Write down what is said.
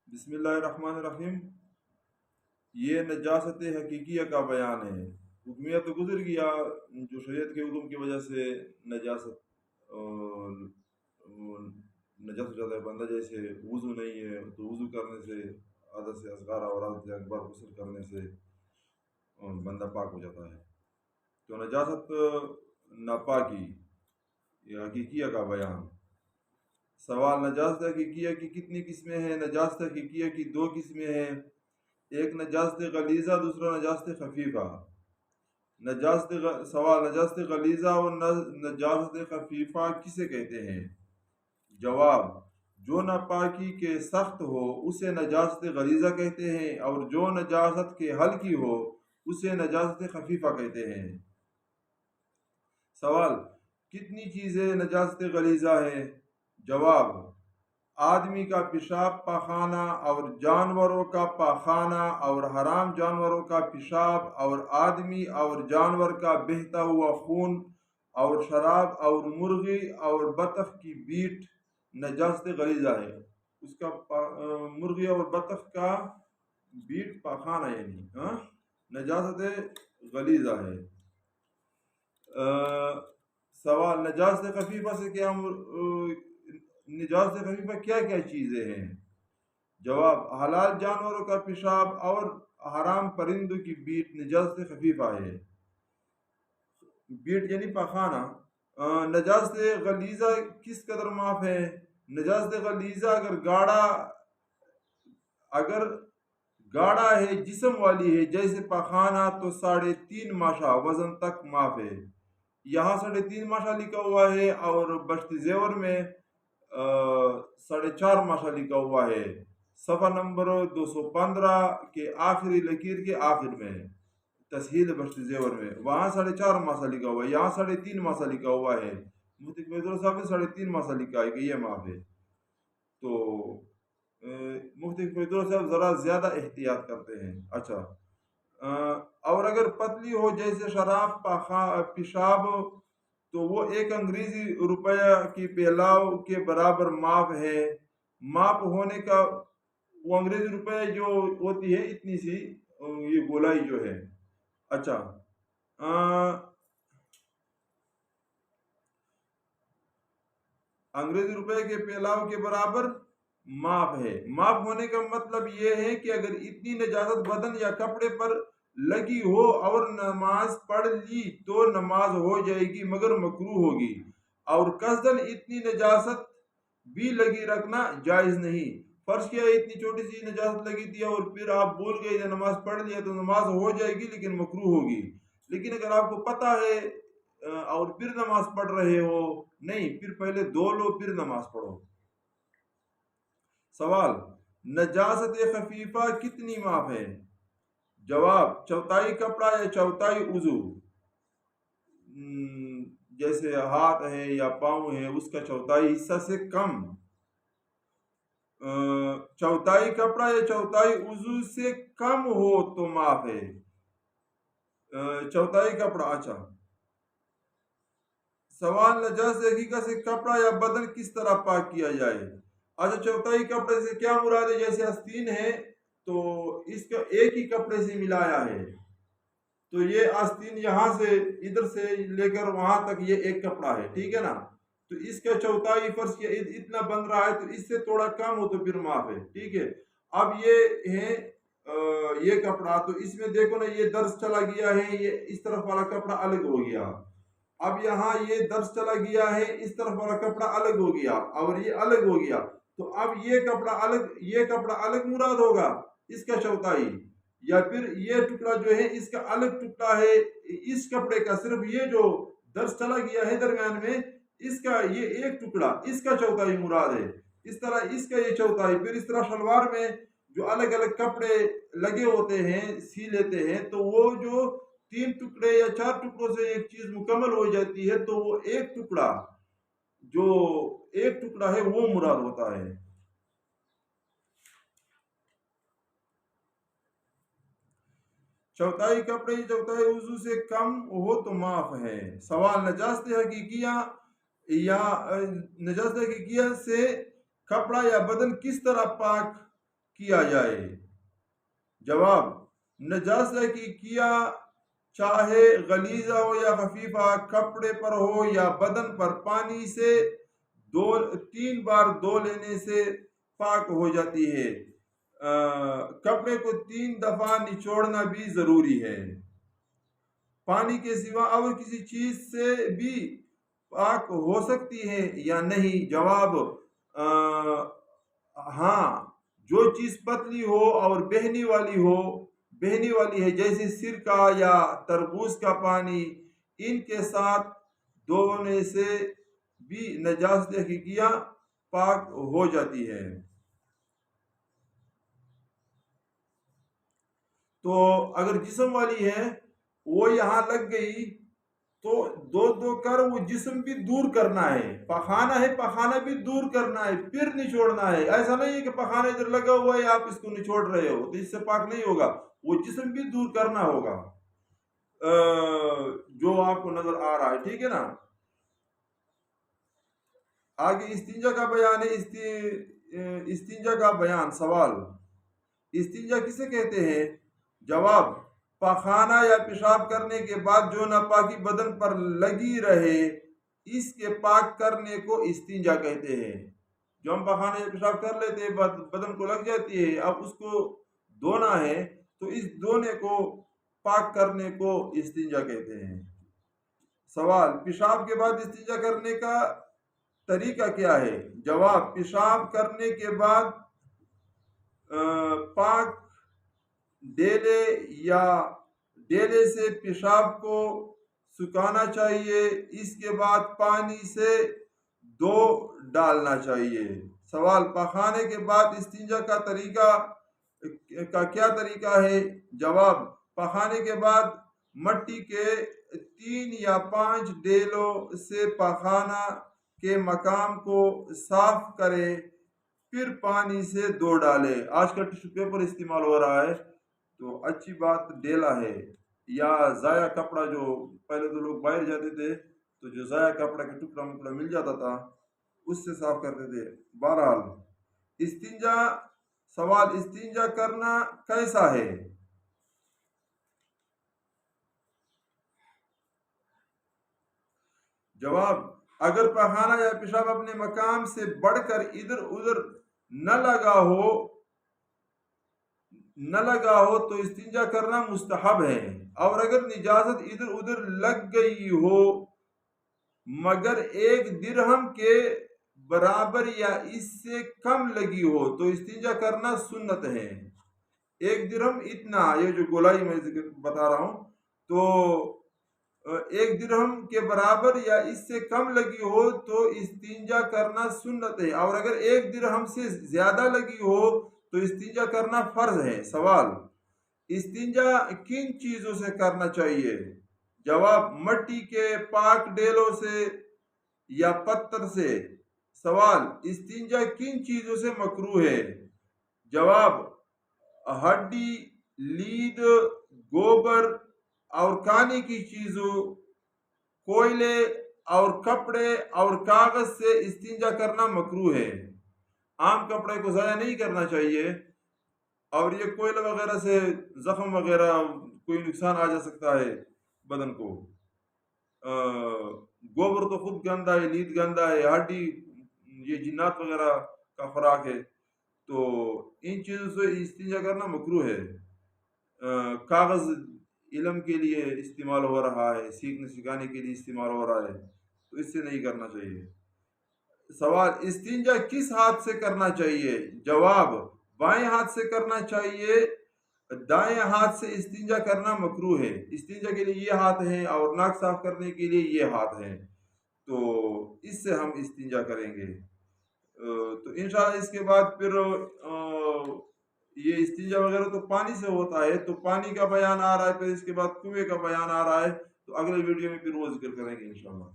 بسم اللہ الرحمن الرحیم۔ یہ نجاست حقیقیہ کا بیان ہے۔ حکمیہ تو گزر گیا جو شریعت کے حکم کی وجہ سے نجاست نجس ہو جاتا ہے بندہ، جیسے وضو نہیں ہے تو وضو کرنے سے، عادت سے اصغر اور عادت سے اکبر غسل کرنے سے بندہ پاک ہو جاتا ہے۔ تو نجاست ناپاکی، یہ حقیقیہ کا بیان۔ سوال: نجاست حقیقیہ کی کتنی قسمیں ہیں؟ نجاست حقیقیہ کی دو قسمیں ہیں، ایک نجاست غلیظہ، دوسرا نجاست خفیفہ۔ سوال: نجاست غلیظہ اور نجاست خفیفہ کسے کہتے ہیں؟ جواب: جو ناپاکی کے سخت ہو اسے نجاست غلیظہ کہتے ہیں، اور جو نجاست کے ہلکی ہو اسے نجاست خفیفہ کہتے ہیں۔ سوال: کتنی چیزیں نجاست غلیظہ ہیں؟ جواب: آدمی کا پیشاب پاخانہ اور جانوروں کا پاخانہ اور حرام جانوروں کا پیشاب اور آدمی اور جانور کا بہتا ہوا خون اور شراب اور مرغی اور بطخ کی بیٹ نجاست غلیظہ ہے۔ اس کا مرغی اور بطخ کا بیٹ پاخانہ یعنی نجاست غلیظہ ہے۔ سوال: نجاست خفیفہ سے کیا نجاست خفیفہ کیا کیا چیزیں ہیں؟ جواب: حلال جانوروں کا پیشاب اور حرام پرندوں کی بیٹ نجاست خفیفہ ہے۔ بیٹ یعنی پاخانہ۔ نجاست غلیظہ کس قدر معاف ہے؟ نجاست غلیظہ اگر گاڑا ہے، جسم والی ہے، جیسے پاخانہ، تو 3.5 ماشا وزن تک معاف ہے۔ یہاں 3.5 ماشا لکھا ہوا ہے اور بشت زیور میں 4.5 ماشا لکھا ہوا ہے، صفحہ نمبر 215 کے آخری لکیر کے آخر میں، تسہیل بشت زیور میں وہاں 4.5 ماشا لکھا ہوا ہے، یہاں 3.5 ماشا لکھا ہوا ہے۔ مفتی فیض صاحب نے 3.5 ماشا لکھا ہے کہ یہ معاف ہے۔ تو مفتی فیض صاحب ذرا زیادہ احتیاط کرتے ہیں۔ اچھا، اور اگر پتلی ہو جیسے شراب پیشاب تو وہ 1 انگریزی روپیہ کی پھیلاؤ کے برابر معاف ہے۔ معاف ہونے کا وہ انگریزی روپیہ جو ہوتی ہے اتنی سی یہ گولائی جو ہے۔ اچھا، انگریزی روپے کے پھیلاؤ کے برابر معاف ہے۔ معاف ہونے کا مطلب یہ ہے کہ اگر اتنی نجاست بدن یا کپڑے پر لگی ہو اور نماز پڑھ لی تو نماز ہو جائے گی مگر مکروہ ہوگی، اور قصدن اتنی نجاست بھی لگی رکھنا جائز نہیں۔ فرض کیا اتنی چھوٹی سی نجاست لگی تھی اور پھر آپ بھول گئے یا نماز پڑھ لیا تو نماز ہو جائے گی لیکن مکروہ ہوگی۔ لیکن اگر آپ کو پتہ ہے اور پھر نماز پڑھ رہے ہو، نہیں، پھر پہلے دھو لو پھر نماز پڑھو۔ سوال: نجاست خفیفہ کتنی معاف ہے؟ جواب: 1/4 کپڑا یا 1/4 عضو، جیسے ہاتھ ہے یا پاؤں ہے اس کا 1/4 حصہ سے کم۔ 1/4 کپڑا یا 1/4 عضو سے کم ہو تو معاف ہے۔ 1/4 کپڑا۔ اچھا، سوال: نجاست حقیقہ سے کپڑا یا بدن کس طرح پاک کیا جائے؟ اچھا، 1/4 کپڑے سے کیا مراد ہے؟ جیسے آستین ہے تو اس کا ایک ہی کپڑے سے ملایا ہے، تو یہ آستین یہاں سے ادھر سے لے کر وہاں تک یہ ایک کپڑا ہے، ٹھیک ہے نا؟ تو اس کا 1/4 فرض کیا اتنا بن رہا ہے تو اس سے تھوڑا کم ہو تو پھر معاف ہے، ٹھیک ہے۔ اب یہ ہے یہ کپڑا، تو اس میں دیکھو نا یہ درس چلا گیا ہے، یہ اس طرف والا کپڑا الگ ہو گیا۔ اب یہاں یہ درس چلا گیا ہے، اس طرف والا کپڑا الگ ہو گیا اور یہ الگ ہو گیا، تو اب یہ کپڑا الگ مراد ہوگا اس کا 1/4، یا پھر یہ ٹکڑا جو ہے اس کا الگ ٹکڑا ہے اس کپڑے کا، صرف یہ جو درس چلا گیا ہے درمیان میں اس کا یہ ایک ٹکڑا اس کا 1/4 مراد ہے۔ اس طرح اس کا یہ 1/4، پھر اس طرح شلوار میں جو الگ الگ کپڑے لگے ہوتے ہیں سی لیتے ہیں تو وہ جو 3 ٹکڑے یا 4 ٹکڑوں سے ایک چیز مکمل ہو جاتی ہے تو وہ ایک ٹکڑا ہے وہ مراد ہوتا ہے۔ 1/4 کپڑے 1/4 عضو سے کم ہو تو معاف ہے۔ سوال: نجاست حقیقیہ سے کپڑا یا بدن کس طرح پاک کیا جائے؟ جواب: نجاست کی کیا چاہے غلیظہ ہو یا خفیفہ، کپڑے پر ہو یا بدن پر، پانی سے 3 بار دھو لینے سے پاک ہو جاتی ہے۔ کپڑے کو 3 دفعہ نچوڑنا بھی ضروری ہے۔ پانی کے سوا اور کسی چیز سے بھی پاک ہو سکتی ہے یا نہیں؟ جواب: ہاں، جو چیز پتلی ہو اور بہنے والی ہے، جیسے سرکہ یا تربوز کا پانی، ان کے ساتھ دھونے سے بھی نجاست حقیقیہ پاک ہو جاتی ہے۔ تو اگر جسم والی ہے، وہ یہاں لگ گئی تو دو کر وہ جسم بھی دور کرنا ہے۔ پخانہ ہے، پخانہ بھی دور کرنا ہے، پھر نچوڑنا ہے۔ ایسا نہیں ہے کہ پخانہ ادھر لگا ہوا ہے، آپ اس کو نچوڑ رہے ہو تو اس سے پاک نہیں ہوگا، وہ جسم بھی دور کرنا ہوگا جو آپ کو نظر آ رہا ہے، ٹھیک ہے نا۔ آگے استنجا کا بیان ہے۔ استنجا کا بیان۔ سوال: استنجا کسے کہتے ہیں؟ جواب: پخانہ یا پیشاب کرنے کے بعد جو ناپاکی بدن پر لگی رہے، اس کے پاک کرنے کو استنجا کہتے ہیں۔ جو ہم پخانہ یا پیشاب کر لیتے ہیں، بدن کو لگ جاتی ہے، اب اس کو دھونا ہے، تو اس دھونے کو پاک کرنے کو استنجا کہتے ہیں۔ سوال: پیشاب کے بعد استنجا کرنے کا طریقہ کیا ہے؟ جواب: پیشاب کرنے کے بعد پاک ڈیلے سے پیشاب کو سکھانا چاہیے، اس کے بعد پانی سے دھو ڈالنا چاہیے۔ سوال: پخانے کے بعد استنجا کا کیا طریقہ ہے؟ جواب: پخانے کے بعد مٹی کے 3 یا 5 ڈیلوں سے پخانہ کے مقام کو صاف کرے، پھر پانی سے دھو ڈالے۔ آج کل ٹیشو پیپر استعمال ہو رہا ہے، تو اچھی بات ڈیلا ہے، یا ضائع کپڑا، جو پہلے تو لوگ باہر جاتے تھے تو جو ضائع کپڑا کا ٹکڑا مل جاتا تھا اس سے صاف کرتے تھے۔ بہرحال استنجا۔ سوال: استنجا کرنا کیسا ہے؟ جواب: اگر پخانہ یا پیشاب اپنے مقام سے بڑھ کر ادھر ادھر نہ لگا ہو تو استنجا کرنا مستحب ہے، اور اگر نجاست ادھر ادھر لگ گئی ہو مگر 1 درہم کے برابر یا اس سے کم لگی ہو تو استنجا کرنا سنت ہے۔ 1 درہم اتنا، یہ جو گولائی میں بتا رہا ہوں، تو 1 درہم کے برابر یا اس سے کم لگی ہو تو استنجا کرنا سنت ہے، اور اگر 1 درہم سے زیادہ لگی ہو تو استنجا کرنا فرض ہے۔ سوال: استنجا کن چیزوں سے کرنا چاہیے؟ جواب: مٹی کے پاک ڈیلوں سے یا پتھر سے۔ سوال: استنجا کن چیزوں سے مکروہ ہے؟ جواب: ہڈی، لید، گوبر اور کھانے کی چیزوں، کوئلے اور کپڑے اور کاغذ سے استنجا کرنا مکروہ ہے۔ عام کپڑے کو ضائع نہیں کرنا چاہیے، اور یہ کوئلہ وغیرہ سے زخم وغیرہ کوئی نقصان آ جا سکتا ہے بدن کو۔ گوبر تو خود گندا ہے، لید گندا ہے، ہڈی یہ جنات وغیرہ کا خوراک ہے، تو ان چیزوں سے استنجا کرنا مکروہ ہے۔ کاغذ علم کے لیے استعمال ہو رہا ہے، سیکھنے سکھانے کے لیے استعمال ہو رہا ہے، تو اس سے نہیں کرنا چاہیے۔ سوال: استنجا کس ہاتھ سے کرنا چاہیے؟ جواب: بائیں ہاتھ سے کرنا چاہیے، دائیں ہاتھ سے استنجا کرنا مکروہ ہے۔ استنجا کے لیے یہ ہاتھ ہیں اور ناک صاف کرنے کے لیے یہ ہاتھ ہیں، تو اس سے ہم استنجا کریں گے۔ تو انشاءاللہ اس کے بعد پھر یہ استنجا وغیرہ تو پانی سے ہوتا ہے، تو پانی کا بیان آ رہا ہے، پھر اس کے بعد کنویں کا بیان آ رہا ہے، تو اگلے ویڈیو میں پھر وہ ذکر کریں گے انشاءاللہ۔